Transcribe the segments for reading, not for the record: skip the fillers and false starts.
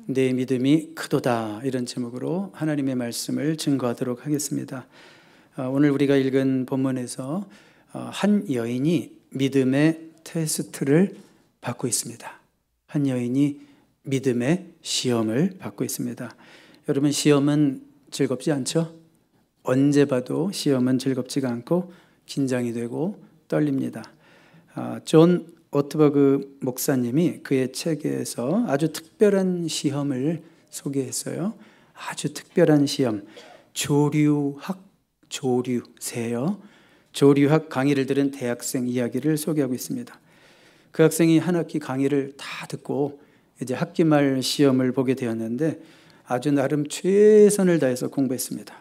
내 믿음이 크도다, 이런 제목으로 하나님의 말씀을 증거하도록 하겠습니다. 오늘 우리가 읽은 본문에서 한 여인이 믿음의 테스트를 받고 있습니다. 한 여인이 믿음의 시험을 받고 있습니다. 여러분, 시험은 즐겁지 않죠? 언제 봐도 시험은 즐겁지가 않고 긴장이 되고 떨립니다. 존 오트버그 목사님이 그의 책에서 아주 특별한 시험을 소개했어요. 아주 특별한 시험, 조류세요. 조류학 강의를 들은 대학생 이야기를 소개하고 있습니다. 그 학생이 한 학기 강의를 다 듣고 이제 학기 말 시험을 보게 되었는데 아주 나름 최선을 다해서 공부했습니다.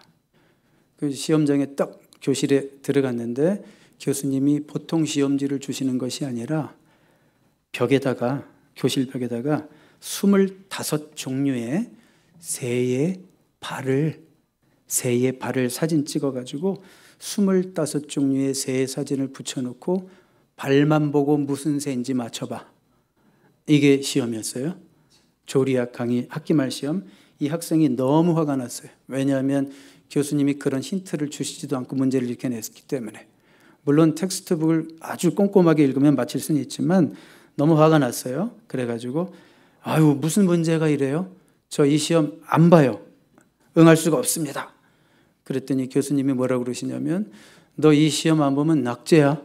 그 시험장에 딱 교실에 들어갔는데 교수님이 보통 시험지를 주시는 것이 아니라 교실 벽에다가 25종류의 새의 발을 사진 찍어가지고 25종류의 새의 사진을 붙여놓고 발만 보고 무슨 새인지 맞춰봐. 이게 시험이었어요. 조리학 강의 학기 말 시험. 이 학생이 너무 화가 났어요. 왜냐하면 교수님이 그런 힌트를 주시지도 않고 문제를 이렇게 냈기 때문에. 물론 텍스트북을 아주 꼼꼼하게 읽으면 맞힐 수는 있지만 너무 화가 났어요. 그래가지고 무슨 문제가 이래요? 저 이 시험 안 봐요. 응할 수가 없습니다. 그랬더니 교수님이 뭐라고 그러시냐면 너 이 시험 안 보면 낙제야.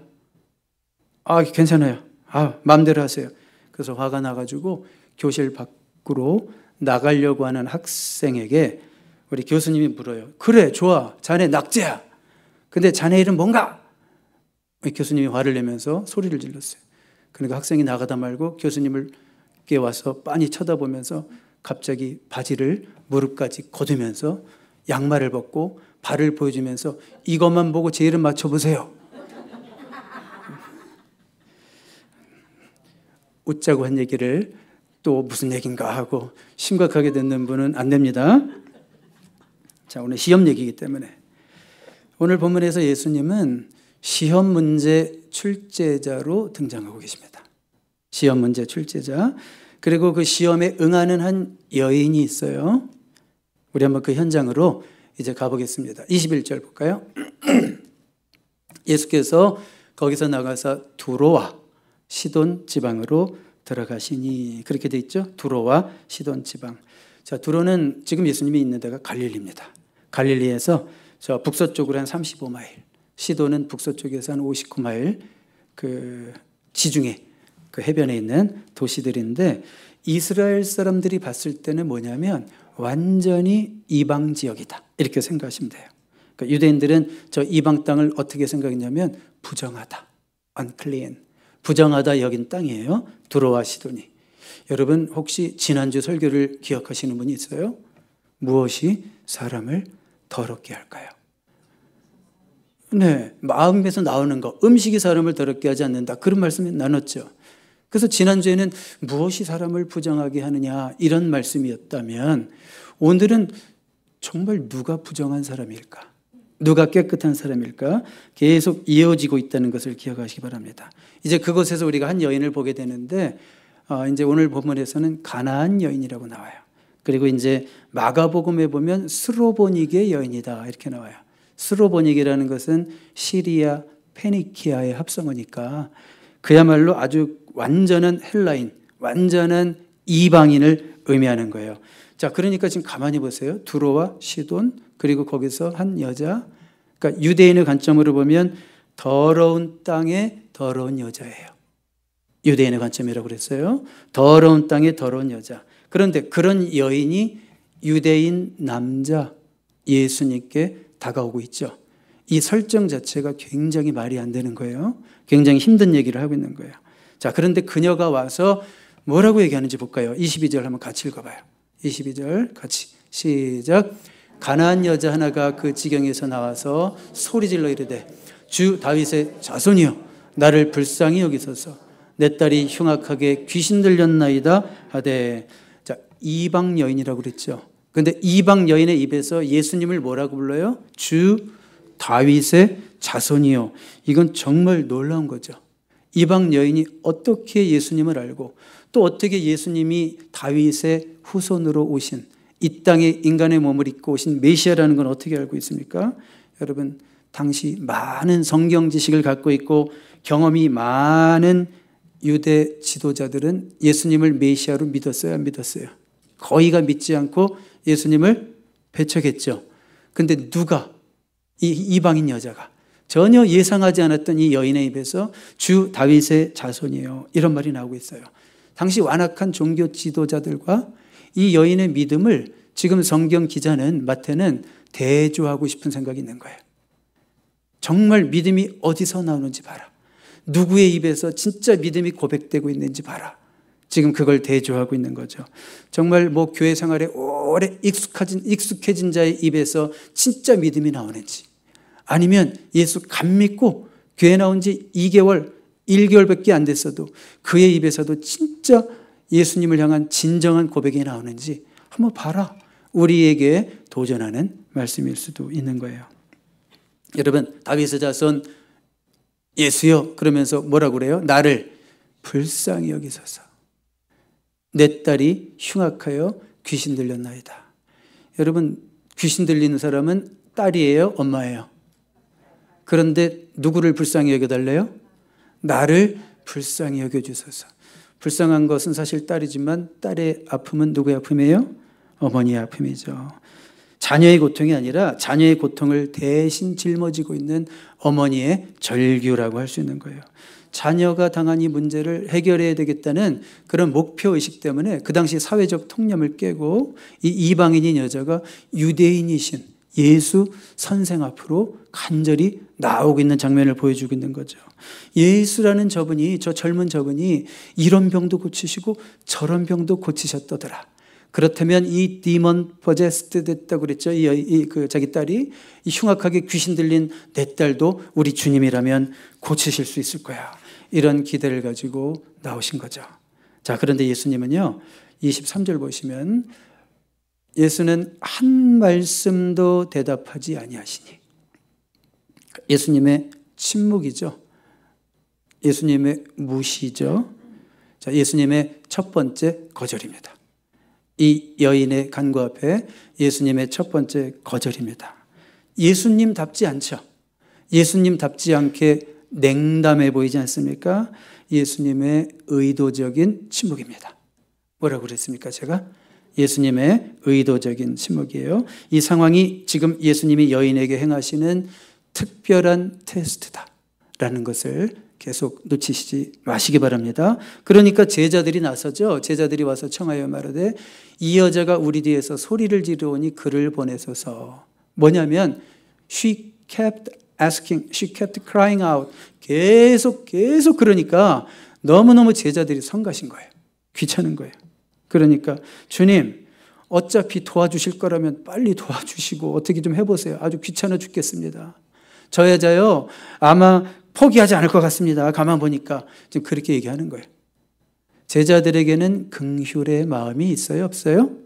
괜찮아요. 마음대로 하세요. 그래서 화가 나가지고 교실 밖으로 나가려고 하는 학생에게 우리 교수님이 물어요. 그래, 좋아. 자네 낙제야. 근데 자네 이름 뭔가? 교수님이 화를 내면서 소리를 질렀어요. 그러니까 학생이 나가다 말고 교수님께 와서 빤히 쳐다보면서 갑자기 바지를 무릎까지 걷으면서 양말을 벗고 발을 보여주면서 이것만 보고 제 이름 맞춰보세요. 웃자고 한 얘기를 또 무슨 얘기인가 하고 심각하게 듣는 분은 안 됩니다. 자, 오늘 시험 얘기이기 때문에 오늘 본문에서 예수님은 시험 문제 출제자로 등장하고 계십니다. 시험 문제 출제자. 그리고 그 시험에 응하는 한 여인이 있어요. 우리 한번 그 현장으로 이제 가보겠습니다. 21절 볼까요? 예수께서 거기서 나가서 두로와 시돈 지방으로 들어가시니, 그렇게 돼 있죠? 두로와 시돈 지방. 자, 두로는 지금 예수님이 있는 데가 갈릴리입니다. 갈릴리에서 저 북서쪽으로 한 35마일, 시돈은 북서쪽에서 한 59마일 그 지중해 그 해변에 있는 도시들인데 이스라엘 사람들이 봤을 때는 뭐냐면 완전히 이방 지역이다, 이렇게 생각하시면 돼요. 그러니까 유대인들은 저 이방 땅을 어떻게 생각했냐면 부정하다, unclean, 부정하다 여긴 땅이에요. 두로와 시돈이. 여러분 혹시 지난주 설교를 기억하시는 분이 있어요? 무엇이 사람을 더럽게 할까요? 네, 마음에서 나오는 거, 음식이 사람을 더럽게 하지 않는다, 그런 말씀을 나눴죠. 그래서 지난주에는 무엇이 사람을 부정하게 하느냐, 이런 말씀이었다면 오늘은 정말 누가 부정한 사람일까, 누가 깨끗한 사람일까, 계속 이어지고 있다는 것을 기억하시기 바랍니다. 이제 그곳에서 우리가 한 여인을 보게 되는데 이제 오늘 본문에서는 가나안 여인이라고 나와요. 그리고 이제 마가복음에 보면 스로보닉의 여인이다, 이렇게 나와요. 스로보닉이라는 것은 시리아, 페니키아의 합성어니까 그야말로 아주 완전한 헬라인, 완전한 이방인을 의미하는 거예요. 자, 그러니까 지금 가만히 보세요. 두로와 시돈, 그리고 거기서 한 여자, 그러니까 유대인의 관점으로 보면 더러운 땅의 더러운 여자예요. 유대인의 관점이라고 그랬어요. 더러운 땅의 더러운 여자. 그런데 그런 여인이 유대인 남자 예수님께 다가오고 있죠. 이 설정 자체가 굉장히 말이 안 되는 거예요. 굉장히 힘든 얘기를 하고 있는 거예요. 자, 그런데 그녀가 와서 뭐라고 얘기하는지 볼까요? 22절 한번 같이 읽어봐요. 22절 같이 시작. 가나안 여자 하나가 그 지경에서 나와서 소리질러 이르되 주 다윗의 자손이여 나를 불쌍히 여기소서. 내 딸이 흉악하게 귀신 들렸나이다 하되. 자, 이방 여인이라고 그랬죠. 그런데 이방 여인의 입에서 예수님을 뭐라고 불러요? 주 다윗의 자손이요. 이건 정말 놀라운 거죠. 이방 여인이 어떻게 예수님을 알고 또 어떻게 예수님이 다윗의 후손으로 오신, 이 땅에 인간의 몸을 입고 오신 메시아라는 건 어떻게 알고 있습니까? 여러분, 당시 많은 성경 지식을 갖고 있고 경험이 많은 유대 지도자들은 예수님을 메시아로 믿었어요, 안 믿었어요? 거의가 믿지 않고 예수님을 배척했죠. 근데 누가, 이 이방인 여자가 전혀 예상하지 않았던 이 여인의 입에서 주 다윗의 자손이에요, 이런 말이 나오고 있어요. 당시 완악한 종교 지도자들과 이 여인의 믿음을 지금 성경 기자는, 마태는 대조하고 싶은 생각이 있는 거예요. 정말 믿음이 어디서 나오는지 봐라. 누구의 입에서 진짜 믿음이 고백되고 있는지 봐라. 지금 그걸 대조하고 있는 거죠. 정말 뭐 교회 생활에 오래 익숙해진 자의 입에서 진짜 믿음이 나오는지, 아니면 예수 감 믿고 교회 나온 지 2개월, 1개월밖에 안 됐어도 그의 입에서도 진짜 예수님을 향한 진정한 고백이 나오는지 한번 봐라. 우리에게 도전하는 말씀일 수도 있는 거예요. 여러분, 다윗의 자손 예수여 그러면서 뭐라고 그래요? 나를 불쌍히 여기소서. 내 딸이 흉악하여 귀신 들렸나이다. 여러분, 귀신 들리는 사람은 딸이에요, 엄마예요? 그런데 누구를 불쌍히 여겨달래요? 나를 불쌍히 여겨주소서. 불쌍한 것은 사실 딸이지만 딸의 아픔은 누구의 아픔이에요? 어머니의 아픔이죠. 자녀의 고통이 아니라 자녀의 고통을 대신 짊어지고 있는 어머니의 절규라고 할 수 있는 거예요. 자녀가 당한 이 문제를 해결해야 되겠다는 그런 목표의식 때문에 그 당시 사회적 통념을 깨고 이 이방인인 여자가 유대인이신 예수 선생 앞으로 간절히 나오고 있는 장면을 보여주고 있는 거죠. 예수라는 저분이, 저 젊은 저분이 이런 병도 고치시고 저런 병도 고치셨더라. 그렇다면 이 디먼 포제스트 됐다고 그랬죠. 자기 딸이 이 흉악하게 귀신 들린 내 딸도 우리 주님이라면 고치실 수 있을 거야. 이런 기대를 가지고 나오신 거죠. 자, 그런데 예수님은요, 23절 보시면 예수는 한 말씀도 대답하지 아니하시니. 예수님의 침묵이죠. 예수님의 무시죠. 자, 예수님의 첫 번째 거절입니다. 이 여인의 간구 앞에 예수님의 첫 번째 거절입니다. 예수님답지 않죠. 예수님답지 않게 냉담해 보이지 않습니까? 예수님의 의도적인 침묵입니다. 뭐라고 그랬습니까? 제가? 예수님의 의도적인 침묵이에요. 이 상황이 지금 예수님이 여인에게 행하시는 특별한 테스트다라는 것을 계속 놓치시지 마시기 바랍니다. 그러니까 제자들이 나서죠. 제자들이 와서 청하여 말하되 이 여자가 우리 뒤에서 소리를 지르오니 그를 보내소서. 뭐냐면 she kept asking, she kept crying out. 계속 그러니까 너무너무 제자들이 성가신 거예요. 귀찮은 거예요. 그러니까 주님, 어차피 도와주실 거라면 빨리 도와주시고 어떻게 좀 해보세요. 아주 귀찮아 죽겠습니다. 저 여자요 아마 포기하지 않을 것 같습니다. 가만 보니까 지금 그렇게 얘기하는 거예요. 제자들에게는 긍휼의 마음이 있어요, 없어요?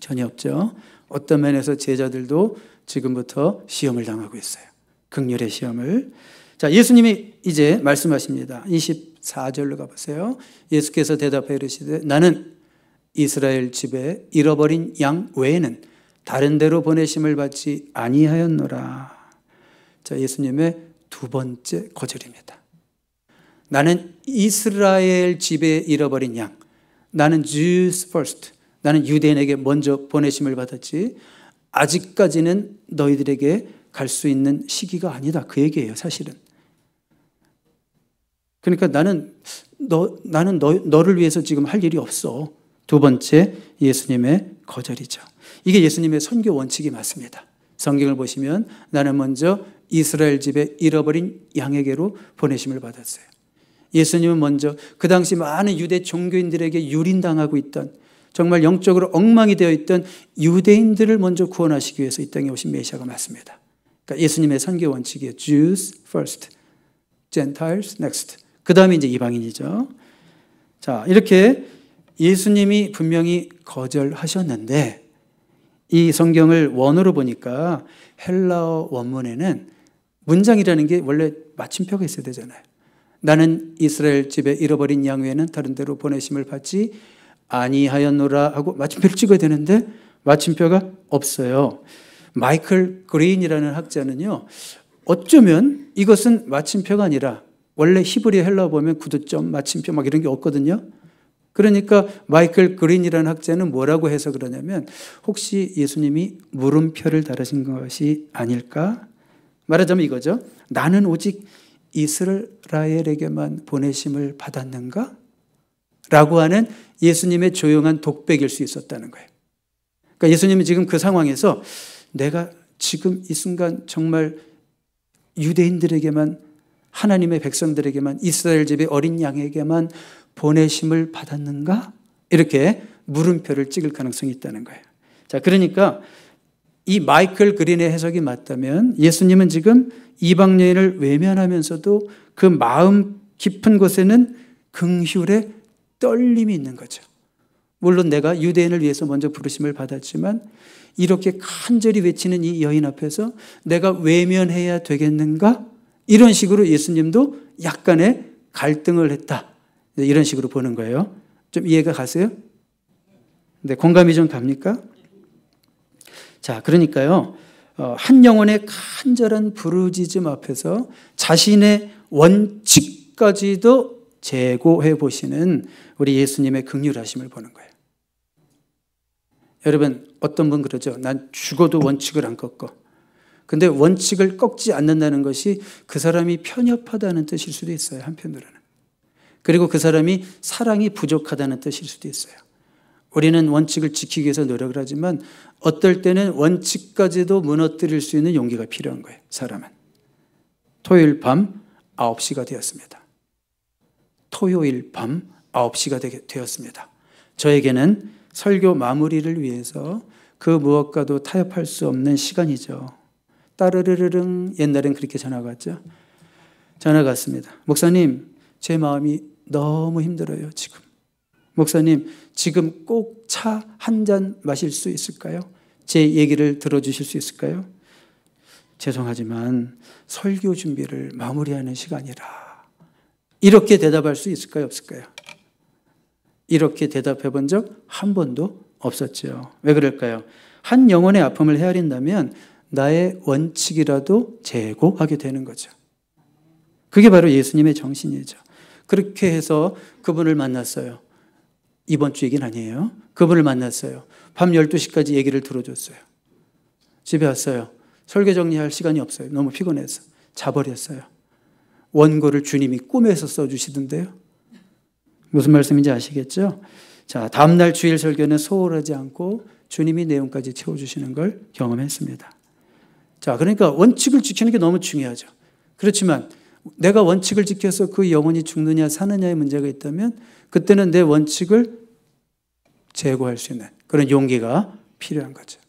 전혀 없죠. 어떤 면에서 제자들도 지금부터 시험을 당하고 있어요. 긍휼의 시험을. 자, 예수님이 이제 말씀하십니다. 24절로 가보세요. 예수께서 대답하여 이르시되 나는 이스라엘 집에 잃어버린 양 외에는 다른 데로 보내심을 받지 아니하였노라. 자, 예수님의 두 번째 거절입니다. 나는 이스라엘 집에 잃어버린 양, 나는 Jews first, 나는 유대인에게 먼저 보내심을 받았지 아직까지는 너희들에게 갈 수 있는 시기가 아니다. 그 얘기예요, 사실은. 그러니까 나는 너를 위해서 지금 할 일이 없어. 두 번째 예수님의 거절이죠. 이게 예수님의 선교 원칙이 맞습니다. 성경을 보시면 나는 먼저 이스라엘 집에 잃어버린 양에게로 보내심을 받았어요. 예수님은 먼저 그 당시 많은 유대 종교인들에게 유린당하고 있던, 정말 영적으로 엉망이 되어 있던 유대인들을 먼저 구원하시기 위해서 이 땅에 오신 메시아가 맞습니다. 그러니까 예수님의 선교 원칙이에요. Jews first, Gentiles next. 그 다음에 이제 이방인이죠. 자, 이렇게 예수님이 분명히 거절하셨는데 이 성경을 원어로 보니까 헬라어 원문에는 문장이라는 게 원래 마침표가 있어야 되잖아요. 나는 이스라엘 집에 잃어버린 양 외에는 다른 데로 보내심을 받지 아니하였노라 하고 마침표를 찍어야 되는데 마침표가 없어요. 마이클 그린이라는 학자는요, 어쩌면 이것은 마침표가 아니라 원래 히브리 헬라어 보면 구두점, 마침표 막 이런 게 없거든요. 그러니까 마이클 그린이라는 학자는 뭐라고 해서 그러냐면 혹시 예수님이 물음표를 달으신 것이 아닐까? 말하자면 이거죠. 나는 오직 이스라엘에게만 보내심을 받았는가? 라고 하는 예수님의 조용한 독백일 수 있었다는 거예요. 그러니까 예수님이 지금 그 상황에서 내가 지금 이 순간 정말 유대인들에게만, 하나님의 백성들에게만, 이스라엘 집의 어린 양에게만 보내심을 받았는가? 이렇게 물음표를 찍을 가능성이 있다는 거예요. 자, 그러니까 이 마이클 그린의 해석이 맞다면 예수님은 지금 이방 여인을 외면하면서도 그 마음 깊은 곳에는 긍휼의 떨림이 있는 거죠. 물론 내가 유대인을 위해서 먼저 부르심을 받았지만 이렇게 간절히 외치는 이 여인 앞에서 내가 외면해야 되겠는가? 이런 식으로 예수님도 약간의 갈등을 했다. 이런 식으로 보는 거예요. 좀 이해가 가세요? 네, 공감이 좀 갑니까? 자, 그러니까요, 한 영혼의 간절한 부르짖음 앞에서 자신의 원칙까지도 재고해 보시는 우리 예수님의 긍휼하심을 보는 거예요. 여러분, 어떤 분 그러죠. 난 죽어도 원칙을 안 꺾어. 근데 원칙을 꺾지 않는다는 것이 그 사람이 편협하다는 뜻일 수도 있어요. 한편으로는. 그리고 그 사람이 사랑이 부족하다는 뜻일 수도 있어요. 우리는 원칙을 지키기 위해서 노력을 하지만 어떨 때는 원칙까지도 무너뜨릴 수 있는 용기가 필요한 거예요. 사람은. 토요일 밤 9시가 되었습니다. 토요일 밤 9시가 되었습니다. 저에게는 설교 마무리를 위해서 그 무엇과도 타협할 수 없는 시간이죠. 따르르르릉, 옛날엔 그렇게 전화가 왔죠. 전화가 왔습니다. 목사님, 제 마음이 너무 힘들어요, 지금. 목사님, 지금 꼭 차 한 잔 마실 수 있을까요? 제 얘기를 들어주실 수 있을까요? 죄송하지만 설교 준비를 마무리하는 시간이라. 이렇게 대답할 수 있을까요? 없을까요? 이렇게 대답해 본 적 한 번도 없었죠. 왜 그럴까요? 한 영혼의 아픔을 헤아린다면 나의 원칙이라도 제고하게 되는 거죠. 그게 바로 예수님의 정신이죠. 그렇게 해서 그분을 만났어요. 이번 주 얘기는 아니에요. 그분을 만났어요. 밤 12시까지 얘기를 들어줬어요. 집에 왔어요. 설교 정리할 시간이 없어요. 너무 피곤해서. 자버렸어요. 원고를 주님이 꿈에서 써주시던데요. 무슨 말씀인지 아시겠죠? 자, 다음날 주일 설교는 소홀하지 않고 주님이 내용까지 채워주시는 걸 경험했습니다. 자, 그러니까 원칙을 지키는 게 너무 중요하죠. 그렇지만 내가 원칙을 지켜서 그 영혼이 죽느냐 사느냐의 문제가 있다면 그때는 내 원칙을 제고할 수 있는 그런 용기가 필요한 거죠.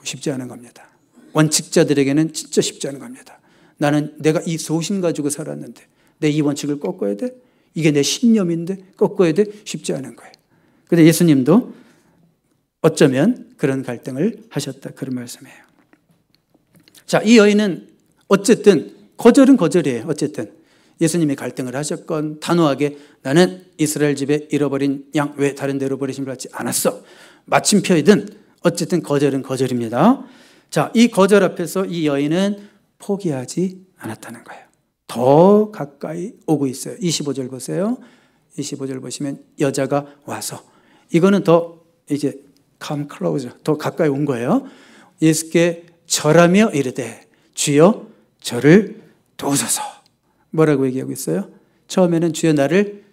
쉽지 않은 겁니다. 원칙자들에게는 진짜 쉽지 않은 겁니다. 나는 내가 이 소신 가지고 살았는데 내 이 원칙을 꺾어야 돼? 이게 내 신념인데 꺾어야 돼? 쉽지 않은 거예요. 그런데 예수님도 어쩌면 그런 갈등을 하셨다. 그런 말씀이에요. 자, 이 여인은 어쨌든 거절은 거절이에요. 어쨌든 예수님이 갈등을 하셨건 단호하게 나는 이스라엘 집에 잃어버린 양 왜 다른 데로 버리심을 받지 않았어. 마침표이든 어쨌든 거절은 거절입니다. 자, 이 거절 앞에서 이 여인은 포기하지 않았다는 거예요. 더 가까이 오고 있어요. 25절 보세요. 25절 보시면 여자가 와서 이거는 더 이제 come closer 더 가까이 온 거예요. 예수께 절하며 이르되 주여 저를 도우소서. 뭐라고 얘기하고 있어요? 처음에는 주여 나를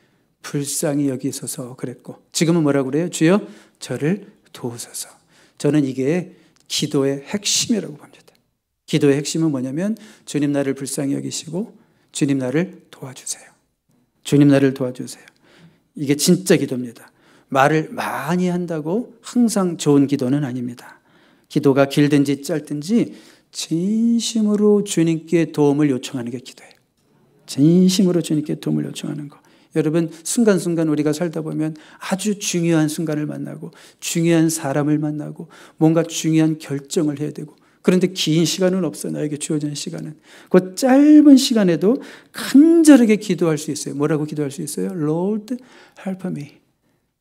불쌍히 여기소서 그랬고 지금은 뭐라고 그래요? 주여 저를 도우소서. 저는 이게 기도의 핵심이라고 봅니다. 기도의 핵심은 뭐냐면 주님 나를 불쌍히 여기시고 주님 나를 도와주세요. 주님 나를 도와주세요. 이게 진짜 기도입니다. 말을 많이 한다고 항상 좋은 기도는 아닙니다. 기도가 길든지 짧든지 진심으로 주님께 도움을 요청하는 게 기도예요. 진심으로 주님께 도움을 요청하는 거. 여러분 순간순간 우리가 살다 보면 아주 중요한 순간을 만나고 중요한 사람을 만나고 뭔가 중요한 결정을 해야 되고 그런데 긴 시간은 없어요. 나에게 주어진 시간은. 그 짧은 시간에도 간절하게 기도할 수 있어요. 뭐라고 기도할 수 있어요? Lord, help me.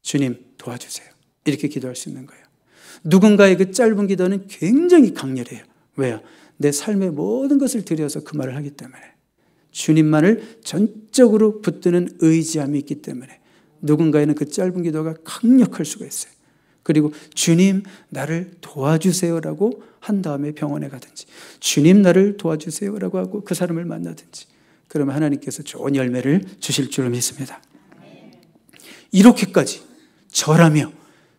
주님 도와주세요. 이렇게 기도할 수 있는 거예요. 누군가의 그 짧은 기도는 굉장히 강렬해요. 왜요? 내 삶의 모든 것을 들여서 그 말을 하기 때문에. 주님만을 전적으로 붙드는 의지함이 있기 때문에 누군가에는 그 짧은 기도가 강력할 수가 있어요. 그리고 주님 나를 도와주세요라고 한 다음에 병원에 가든지, 주님 나를 도와주세요라고 하고 그 사람을 만나든지, 그러면 하나님께서 좋은 열매를 주실 줄 믿습니다. 이렇게까지 절하며,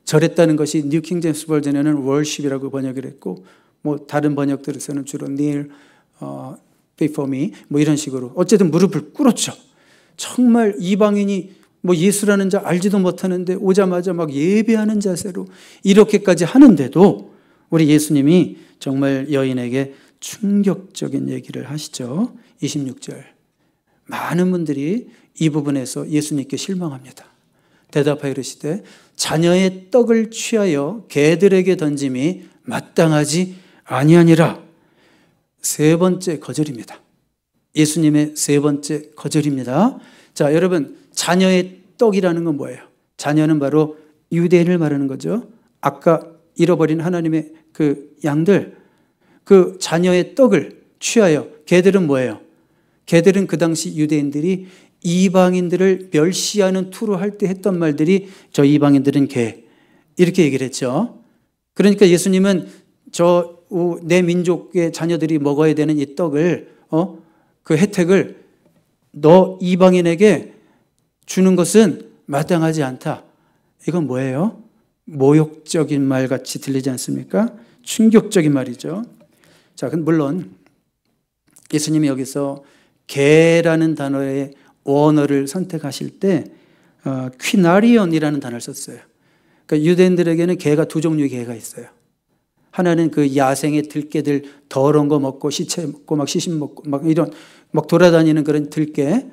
절했다는 것이 뉴 킹제임스 버전에는 worship이라고 번역을 했고, 뭐 다른 번역들에서는 주로 kneel before me 뭐 이런 식으로 어쨌든 무릎을 꿇었죠. 정말 이방인이 뭐 예수라는 자 알지도 못하는데 오자마자 막 예배하는 자세로 이렇게까지 하는데도 우리 예수님이 정말 여인에게 충격적인 얘기를 하시죠. 26절. 많은 분들이 이 부분에서 예수님께 실망합니다. 대답하여 이르시되 자녀의 떡을 취하여 개들에게 던짐이 마땅하지 아니하니라. 세 번째 거절입니다. 예수님의 세 번째 거절입니다. 자, 여러분, 자녀의 떡이라는 건 뭐예요? 자녀는 바로 유대인을 말하는 거죠. 아까 잃어버린 하나님의 그 양들, 그 자녀의 떡을 취하여, 개들은 뭐예요? 개들은 그 당시 유대인들이 이방인들을 멸시하는 투로 할 때 했던 말들이 저 이방인들은 개, 이렇게 얘기를 했죠. 그러니까 예수님은 내 민족의 자녀들이 먹어야 되는 이 떡을, 그 혜택을 너 이방인에게 주는 것은 마땅하지 않다. 이건 뭐예요? 모욕적인 말 같이 들리지 않습니까? 충격적인 말이죠. 자, 물론 예수님이 여기서 개라는 단어의 원어를 선택하실 때 퀴나리온이라는 단어를 썼어요. 그러니까 유대인들에게는 개가 두 종류의 개가 있어요. 하나는 그 야생의 들개들 더러운 거 먹고 시체 먹고 막 시신 먹고 막 이런 막 돌아다니는 그런 들개,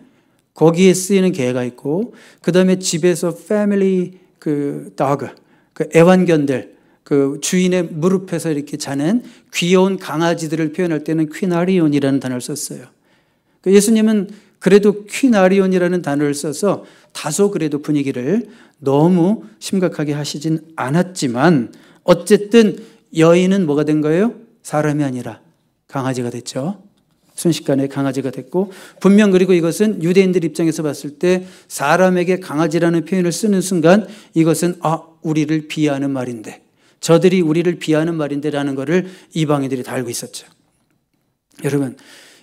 거기에 쓰이는 개가 있고, 그 다음에 집에서 패밀리 그 dog, 그 애완견들, 그 주인의 무릎에서 이렇게 자는 귀여운 강아지들을 표현할 때는 퀴나리온이라는 단어를 썼어요. 그러니까 예수님은 그래도 퀴나리온이라는 단어를 써서 다소 그래도 분위기를 너무 심각하게 하시진 않았지만, 어쨌든 여인은 뭐가 된 거예요? 사람이 아니라 강아지가 됐죠. 순식간에 강아지가 됐고, 분명 그리고 이것은 유대인들 입장에서 봤을 때 사람에게 강아지라는 표현을 쓰는 순간 이것은 우리를 비하하는 말인데, 저들이 우리를 비하하는 말인데 라는 것을 이방인들이 다 알고 있었죠. 여러분,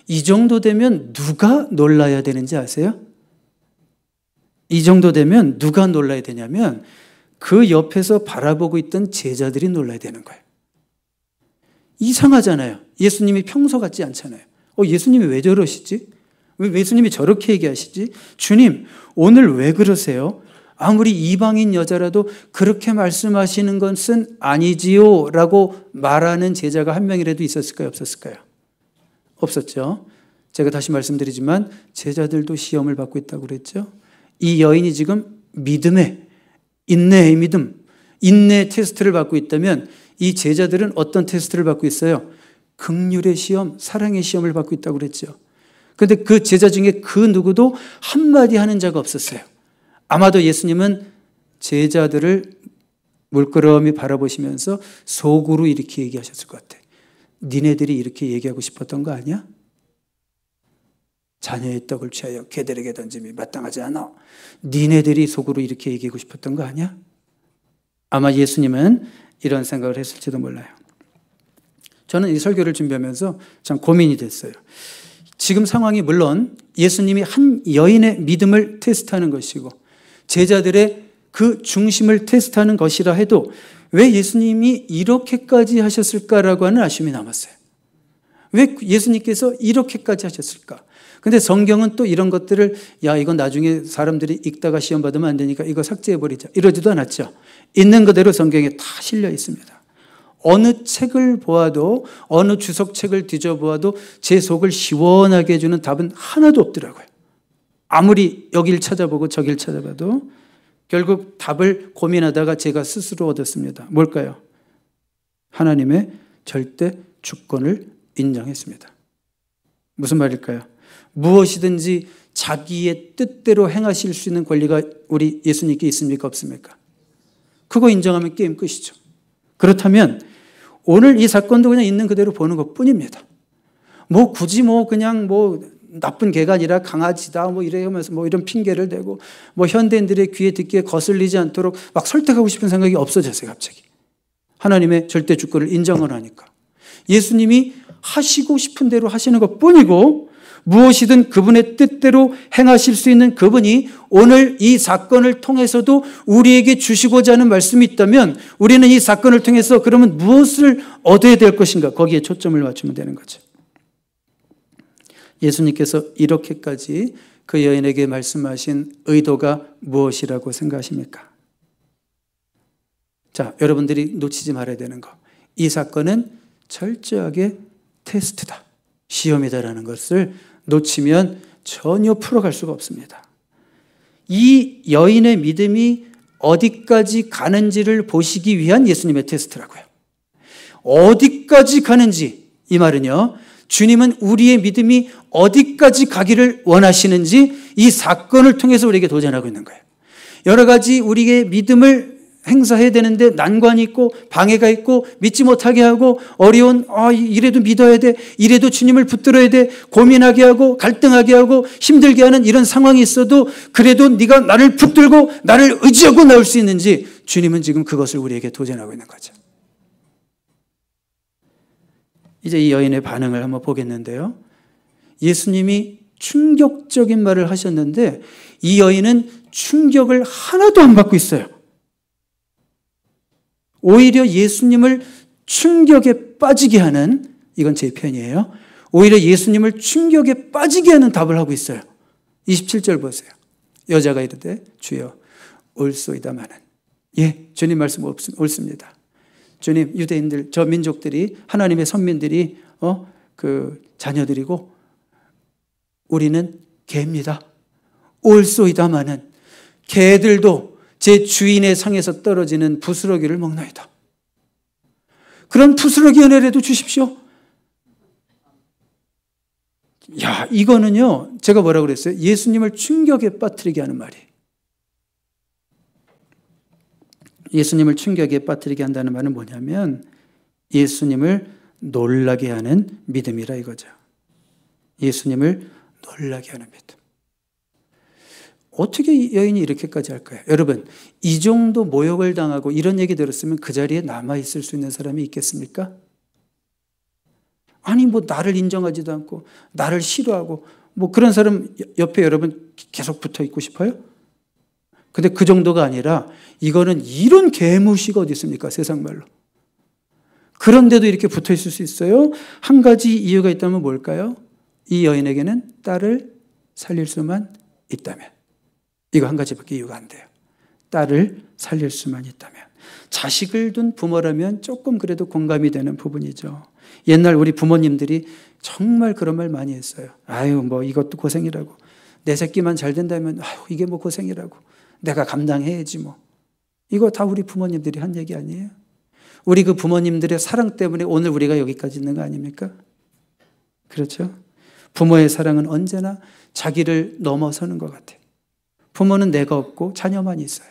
이 정도 되면 누가 놀라야 되는지 아세요? 이 정도 되면 누가 놀라야 되냐면 그 옆에서 바라보고 있던 제자들이 놀라야 되는 거예요. 이상하잖아요. 예수님이 평소 같지 않잖아요. 예수님이 왜 저러시지? 왜 예수님이 저렇게 얘기하시지? 주님, 오늘 왜 그러세요? 아무리 이방인 여자라도 그렇게 말씀하시는 것은 아니지요 라고 말하는 제자가 한 명이라도 있었을까요? 없었을까요? 없었죠. 제가 다시 말씀드리지만 제자들도 시험을 받고 있다고 그랬죠. 이 여인이 지금 믿음의, 인내의 믿음, 인내 테스트를 받고 있다면 이 제자들은 어떤 테스트를 받고 있어요? 긍휼의 시험, 사랑의 시험을 받고 있다고 그랬죠. 그런데 그 제자 중에 그 누구도 한마디 하는 자가 없었어요. 아마도 예수님은 제자들을 물끄러미 바라보시면서 속으로 이렇게 얘기하셨을 것 같아요. 니네들이 이렇게 얘기하고 싶었던 거 아니야? 자녀의 떡을 취하여 개들에게 던짐이 마땅하지 않아. 니네들이 속으로 이렇게 얘기하고 싶었던 거 아니야? 아마 예수님은 이런 생각을 했을지도 몰라요. 저는 이 설교를 준비하면서 참 고민이 됐어요. 지금 상황이 물론 예수님이 한 여인의 믿음을 테스트하는 것이고 제자들의 그 중심을 테스트하는 것이라 해도 왜 예수님이 이렇게까지 하셨을까라고 하는 아쉬움이 남았어요. 왜 예수님께서 이렇게까지 하셨을까? 근데 성경은 또 이런 것들을 이건 나중에 사람들이 읽다가 시험 받으면 안 되니까 이거 삭제해버리자 이러지도 않았죠. 있는 그대로 성경에 다 실려 있습니다. 어느 책을 보아도 어느 주석책을 뒤져보아도 제 속을 시원하게 해주는 답은 하나도 없더라고요. 아무리 여길 찾아보고 저길 찾아봐도 결국 답을 고민하다가 제가 스스로 얻었습니다. 뭘까요? 하나님의 절대 주권을 인정했습니다. 무슨 말일까요? 무엇이든지 자기의 뜻대로 행하실 수 있는 권리가 우리 예수님께 있습니까? 없습니까? 그거 인정하면 게임 끝이죠. 그렇다면 오늘 이 사건도 그냥 있는 그대로 보는 것 뿐입니다. 뭐 굳이 뭐 그냥 뭐 나쁜 개가 아니라 강아지다 뭐 이러면서 뭐 이런 핑계를 대고 뭐 현대인들의 귀에 듣기에 거슬리지 않도록 막 설득하고 싶은 생각이 없어졌어요, 갑자기. 하나님의 절대 주권을 인정을 하니까. 예수님이 하시고 싶은 대로 하시는 것 뿐이고 무엇이든 그분의 뜻대로 행하실 수 있는 그분이 오늘 이 사건을 통해서도 우리에게 주시고자 하는 말씀이 있다면 우리는 이 사건을 통해서 그러면 무엇을 얻어야 될 것인가? 거기에 초점을 맞추면 되는 거죠. 예수님께서 이렇게까지 그 여인에게 말씀하신 의도가 무엇이라고 생각하십니까? 자, 여러분들이 놓치지 말아야 되는 거. 이 사건은 철저하게 테스트다. 시험이다라는 것을 놓치면 전혀 풀어갈 수가 없습니다. 이 여인의 믿음이 어디까지 가는지를 보시기 위한 예수님의 테스트라고요. 어디까지 가는지, 이 말은요, 주님은 우리의 믿음이 어디까지 가기를 원하시는지 이 사건을 통해서 우리에게 도전하고 있는 거예요. 여러 가지 우리의 믿음을 행사해야 되는데 난관이 있고 방해가 있고 믿지 못하게 하고 어려운 이래도 믿어야 돼, 이래도 주님을 붙들어야 돼, 고민하게 하고 갈등하게 하고 힘들게 하는 이런 상황이 있어도 그래도 네가 나를 붙들고 나를 의지하고 나올 수 있는지 주님은 지금 그것을 우리에게 도전하고 있는 거죠. 이제 이 여인의 반응을 한번 보겠는데요. 예수님이 충격적인 말을 하셨는데 이 여인은 충격을 하나도 안 받고 있어요. 오히려 예수님을 충격에 빠지게 하는, 이건 제 표현이에요. 오히려 예수님을 충격에 빠지게 하는 답을 하고 있어요. 27절 보세요. 여자가 이르되 주여 옳소이다마는. 예, 주님 말씀 옳습니다. 주님, 유대인들, 저 민족들이 하나님의 선민들이 그 자녀들이고 우리는 개입니다. 옳소이다마는 개들도 제 주인의 상에서 떨어지는 부스러기를 먹나이다. 그런 부스러기 은혜라도 주십시오. 야, 이거는요, 제가 뭐라고 그랬어요? 예수님을 충격에 빠뜨리게 하는 말이에요. 예수님을 충격에 빠뜨리게 한다는 말은 뭐냐면 예수님을 놀라게 하는 믿음이라 이거죠. 예수님을 놀라게 하는 믿음. 어떻게 이 여인이 이렇게까지 할까요? 여러분, 이 정도 모욕을 당하고 이런 얘기 들었으면 그 자리에 남아있을 수 있는 사람이 있겠습니까? 아니, 뭐 나를 인정하지도 않고 나를 싫어하고 뭐 그런 사람 옆에 여러분 계속 붙어 있고 싶어요? 근데 그 정도가 아니라 이거는 이런 개무시가 어디 있습니까? 세상 말로. 그런데도 이렇게 붙어 있을 수 있어요? 한 가지 이유가 있다면 뭘까요? 이 여인에게는 딸을 살릴 수만 있다면. 이거 한 가지밖에 이유가 안 돼요. 딸을 살릴 수만 있다면. 자식을 둔 부모라면 조금 그래도 공감이 되는 부분이죠. 옛날 우리 부모님들이 정말 그런 말 많이 했어요. 아유, 뭐 이것도 고생이라고. 내 새끼만 잘 된다면 아유, 이게 뭐 고생이라고. 내가 감당해야지 뭐. 이거 다 우리 부모님들이 한 얘기 아니에요? 우리 그 부모님들의 사랑 때문에 오늘 우리가 여기까지 있는 거 아닙니까? 그렇죠? 부모의 사랑은 언제나 자기를 넘어서는 것 같아요. 부모는 내가 없고 자녀만 있어요.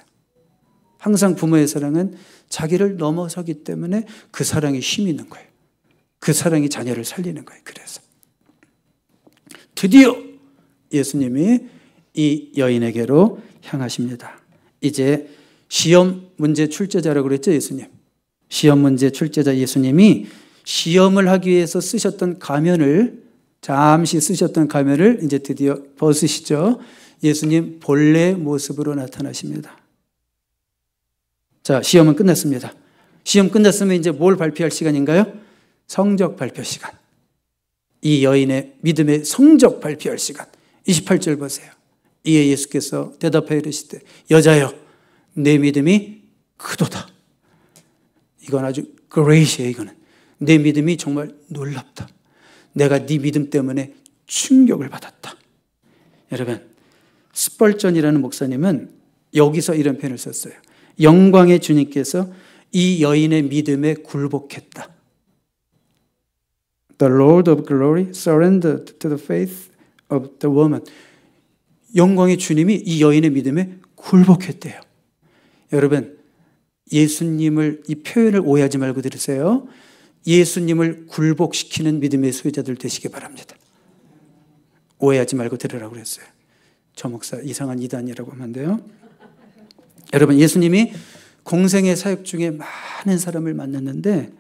항상 부모의 사랑은 자기를 넘어서기 때문에 그 사랑이 힘이 있는 거예요. 그 사랑이 자녀를 살리는 거예요. 그래서 드디어 예수님이 이 여인에게로 향하십니다. 이제 시험 문제 출제자라고 그랬죠, 예수님. 시험 문제 출제자 예수님이 시험을 하기 위해서 쓰셨던 가면을, 잠시 쓰셨던 가면을 이제 드디어 벗으시죠. 예수님 본래 모습으로 나타나십니다. 자, 시험은 끝났습니다. 시험 끝났으면 이제 뭘 발표할 시간인가요? 성적 발표 시간. 이 여인의 믿음의 성적 발표할 시간. 28절 보세요. 이에 예수께서 대답하여 이르시되 여자여 내 믿음이 크도다. 이건 아주 great이에요. 이거는 내 믿음이 정말 놀랍다. 내가 네 믿음 때문에 충격을 받았다. 여러분, 스펄전이라는 목사님은 여기서 이런 표현을 썼어요. 영광의 주님께서 이 여인의 믿음에 굴복했다. The Lord of glory surrendered to the faith of the woman. 영광의 주님이 이 여인의 믿음에 굴복했대요. 여러분, 예수님을, 이 표현을 오해하지 말고 들으세요. 예수님을 굴복시키는 믿음의 소유자들 되시기 바랍니다. 오해하지 말고 들으라고 그랬어요. 저 목사 이상한 이단이라고 하면 안 돼요. 여러분, 예수님이 공생의 사역 중에 많은 사람을 만났는데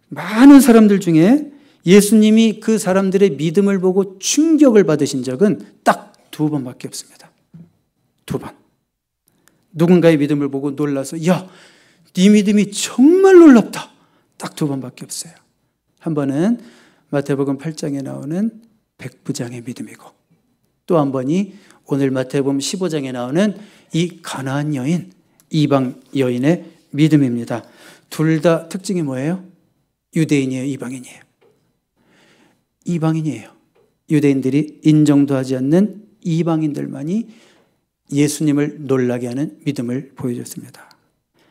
많은 사람들 중에 예수님이 그 사람들의 믿음을 보고 충격을 받으신 적은 딱 2번밖에 없습니다. 2번. 누군가의 믿음을 보고 놀라서 야, 네 믿음이 정말 놀랍다. 딱 2번밖에 없어요. 한 번은 마태복음 8장에 나오는 백부장의 믿음이고, 또 한 번이 오늘 마태복음 15장에 나오는 이 가나안 여인, 이방 여인의 믿음입니다. 둘 다 특징이 뭐예요? 유대인이에요, 이방인이에요? 이방인이에요. 유대인들이 인정도 하지 않는 이방인들만이 예수님을 놀라게 하는 믿음을 보여줬습니다.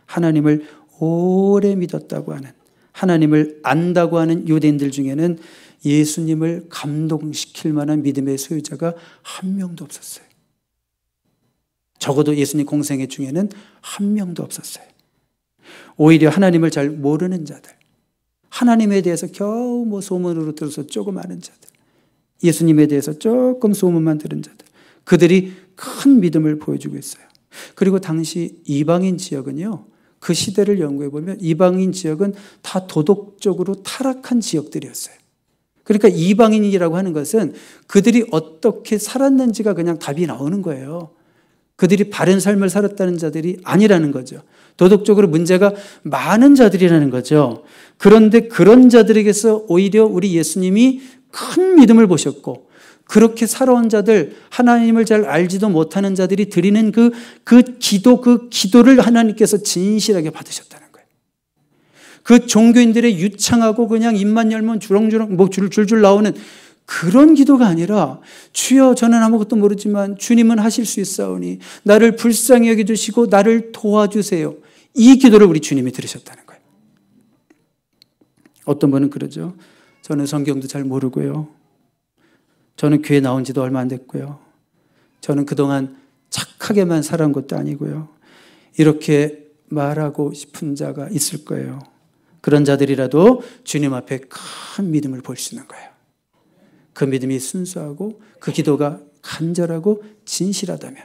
하나님을 오래 믿었다고 하는, 하나님을 안다고 하는 유대인들 중에는 예수님을 감동시킬 만한 믿음의 소유자가 한 명도 없었어요. 적어도 예수님 공생애 중에는 한 명도 없었어요. 오히려 하나님을 잘 모르는 자들, 하나님에 대해서 겨우 뭐 소문으로 들어서 조금 아는 자들, 예수님에 대해서 조금 소문만 들은 자들, 그들이 큰 믿음을 보여주고 있어요. 그리고 당시 이방인 지역은요, 그 시대를 연구해 보면 이방인 지역은 다 도덕적으로 타락한 지역들이었어요. 그러니까 이방인이라고 하는 것은 그들이 어떻게 살았는지가 그냥 답이 나오는 거예요. 그들이 바른 삶을 살았다는 자들이 아니라는 거죠. 도덕적으로 문제가 많은 자들이라는 거죠. 그런데 그런 자들에게서 오히려 우리 예수님이 큰 믿음을 보셨고, 그렇게 살아온 자들, 하나님을 잘 알지도 못하는 자들이 드리는 그 기도를 하나님께서 진실하게 받으셨다는 거예요. 그 종교인들의 유창하고 그냥 입만 열면 주렁주렁 뭐 줄줄 나오는 그런 기도가 아니라, 주여 저는 아무것도 모르지만 주님은 하실 수 있사오니 나를 불쌍히 여겨주시고 나를 도와주세요. 이 기도를 우리 주님이 들으셨다는 거예요. 어떤 분은 그러죠. 저는 성경도 잘 모르고요. 저는 교회 나온 지도 얼마 안 됐고요. 저는 그동안 착하게만 살아온 것도 아니고요. 이렇게 말하고 싶은 자가 있을 거예요. 그런 자들이라도 주님 앞에 큰 믿음을 볼 수 있는 거예요. 그 믿음이 순수하고 그 기도가 간절하고 진실하다면.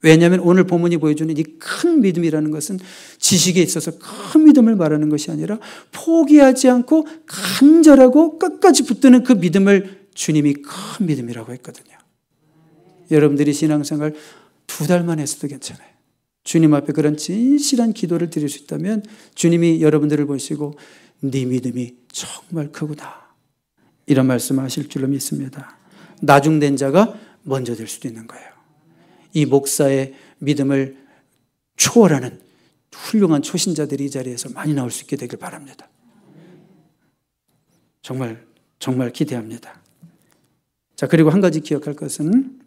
왜냐하면 오늘 본문이 보여주는 이 큰 믿음이라는 것은 지식에 있어서 큰 믿음을 말하는 것이 아니라 포기하지 않고 간절하고 끝까지 붙드는 그 믿음을 주님이 큰 믿음이라고 했거든요. 여러분들이 신앙생활 2달만 했어도 괜찮아요. 주님 앞에 그런 진실한 기도를 드릴 수 있다면 주님이 여러분들을 보시고 네 믿음이 정말 크구나, 이런 말씀하실 줄로 믿습니다. 나중된 자가 먼저 될 수도 있는 거예요. 이 목사의 믿음을 초월하는 훌륭한 초신자들이 이 자리에서 많이 나올 수 있게 되길 바랍니다. 정말 기대합니다. 자, 그리고 한 가지 기억할 것은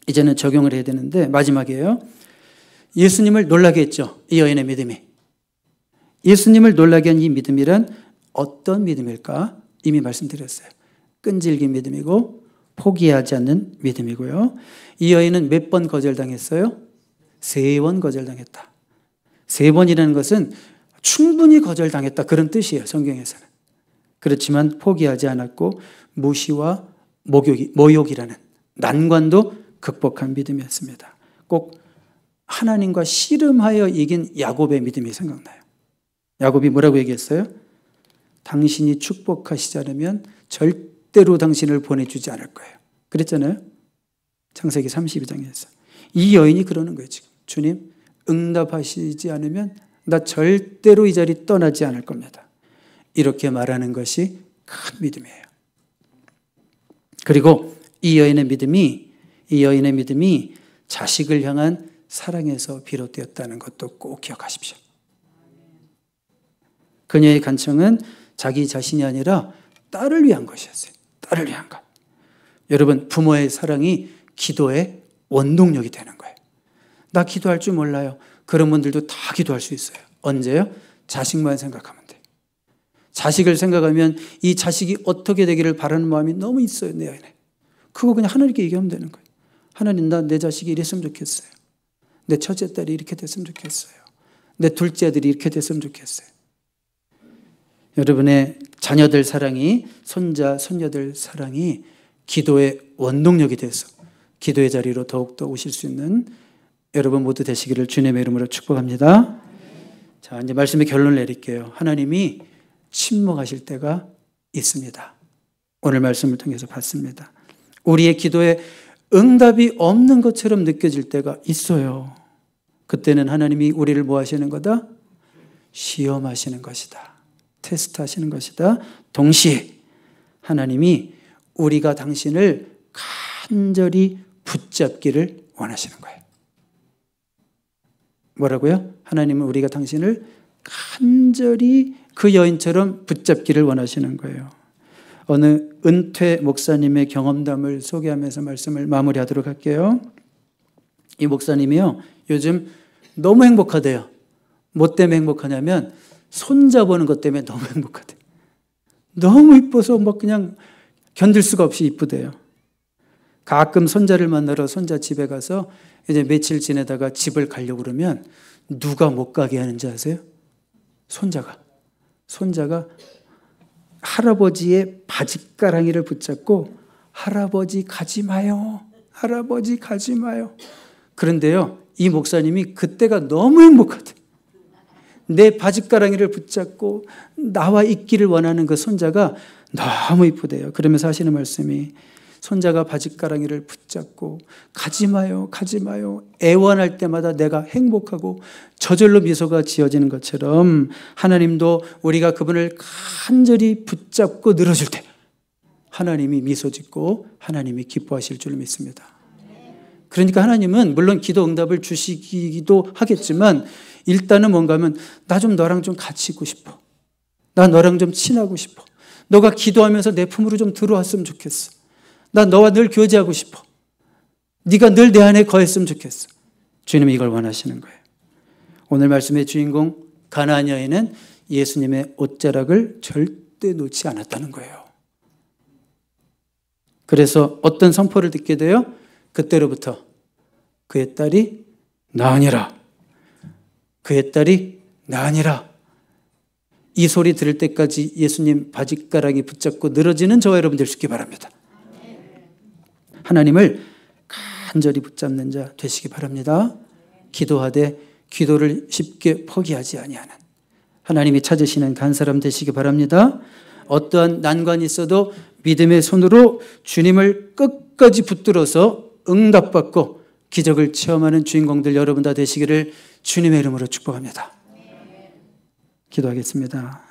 이제는 적용을 해야 되는데 마지막이에요. 예수님을 놀라게 했죠. 이 여인의 믿음이. 예수님을 놀라게 한 이 믿음이란 어떤 믿음일까? 이미 말씀드렸어요. 끈질긴 믿음이고 포기하지 않는 믿음이고요. 이 여인은 몇 번 거절당했어요? 3번 거절당했다. 3번이라는 것은 충분히 거절당했다, 그런 뜻이에요, 성경에서는. 그렇지만 포기하지 않았고 무시와 모욕이라는 난관도 극복한 믿음이었습니다. 꼭 하나님과 씨름하여 이긴 야곱의 믿음이 생각나요. 야곱이 뭐라고 얘기했어요? 당신이 축복하시지 않으면 절대로 당신을 보내주지 않을 거예요. 그랬잖아요. 창세기 32장에서. 이 여인이 그러는 거예요, 지금. 주님, 응답하시지 않으면 나 절대로 이 자리 떠나지 않을 겁니다. 이렇게 말하는 것이 큰 믿음이에요. 그리고 이 여인의 믿음이 자식을 향한 사랑에서 비롯되었다는 것도 꼭 기억하십시오. 그녀의 간청은 자기 자신이 아니라 딸을 위한 것이었어요. 딸을 위한 것. 여러분, 부모의 사랑이 기도의 원동력이 되는 거예요. 나 기도할 줄 몰라요. 그런 분들도 다 기도할 수 있어요. 언제요? 자식만 생각하면 돼요. 자식을 생각하면 이 자식이 어떻게 되기를 바라는 마음이 너무 있어요, 내 안에. 그거 그냥 하나님께 얘기하면 되는 거예요. 하나님, 나 내 자식이 이랬으면 좋겠어요. 내 첫째 딸이 이렇게 됐으면 좋겠어요. 내 둘째 아들이 이렇게 됐으면 좋겠어요. 여러분의 자녀들 사랑이, 손자, 손녀들 사랑이 기도의 원동력이 돼서 기도의 자리로 더욱더 오실 수 있는 여러분 모두 되시기를 주님의 이름으로 축복합니다. 자, 이제 말씀의 결론을 내릴게요. 하나님이 침묵하실 때가 있습니다. 오늘 말씀을 통해서 봤습니다. 우리의 기도에 응답이 없는 것처럼 느껴질 때가 있어요. 그때는 하나님이 우리를 뭐 하시는 거다? 시험하시는 것이다. 테스트 하시는 것이다. 동시에 하나님이 우리가 당신을 간절히 붙잡기를 원하시는 거예요. 뭐라고요? 하나님은 우리가 당신을 간절히 그 여인처럼 붙잡기를 원하시는 거예요. 어느 은퇴 목사님의 경험담을 소개하면서 말씀을 마무리하도록 할게요. 이 목사님이요, 요즘 너무 행복하대요. 뭐 때문에 행복하냐면 손자 보는 것 때문에 너무 행복하대요. 너무 이뻐서 막 그냥 견딜 수가 없이 이쁘대요. 가끔 손자를 만나러 손자 집에 가서 이제 며칠 지내다가 집을 가려고 그러면 누가 못 가게 하는지 아세요? 손자가 할아버지의 바짓가랑이를 붙잡고 할아버지 가지 마요. 할아버지 가지 마요. 그런데요, 이 목사님이 그때가 너무 행복하대. 내 바짓가랑이를 붙잡고 나와 있기를 원하는 그 손자가 너무 이쁘대요. 그러면서 하시는 말씀이 손자가 바짓가랑이를 붙잡고 가지 마요, 가지 마요. 애원할 때마다 내가 행복하고 저절로 미소가 지어지는 것처럼 하나님도 우리가 그분을 간절히 붙잡고 늘어줄 때 하나님이 미소 짓고 하나님이 기뻐하실 줄 믿습니다. 그러니까 하나님은 물론 기도 응답을 주시기도 하겠지만 일단은 뭔가 하면 나 좀 너랑 좀 같이 있고 싶어. 나 너랑 좀 친하고 싶어. 너가 기도하면서 내 품으로 좀 들어왔으면 좋겠어. 나 너와 늘 교제하고 싶어. 네가 늘 내 안에 거했으면 좋겠어. 주님이 이걸 원하시는 거예요. 오늘 말씀의 주인공 가나안 여인은 예수님의 옷자락을 절대 놓지 않았다는 거예요. 그래서 어떤 선포를 듣게 돼요? 그때로부터 그의 딸이 나으니라. 그의 딸이 나으니라. 이 소리 들을 때까지 예수님 바짓가랑이 붙잡고 늘어지는 저와 여러분 될 수 있기 바랍니다. 하나님을 간절히 붙잡는 자 되시기 바랍니다. 기도하되 기도를 쉽게 포기하지 아니하는 하나님이 찾으시는 간 사람 되시기 바랍니다. 어떠한 난관이 있어도 믿음의 손으로 주님을 끝까지 붙들어서 응답받고 기적을 체험하는 주인공들 여러분 다 되시기를 주님의 이름으로 축복합니다. 기도하겠습니다.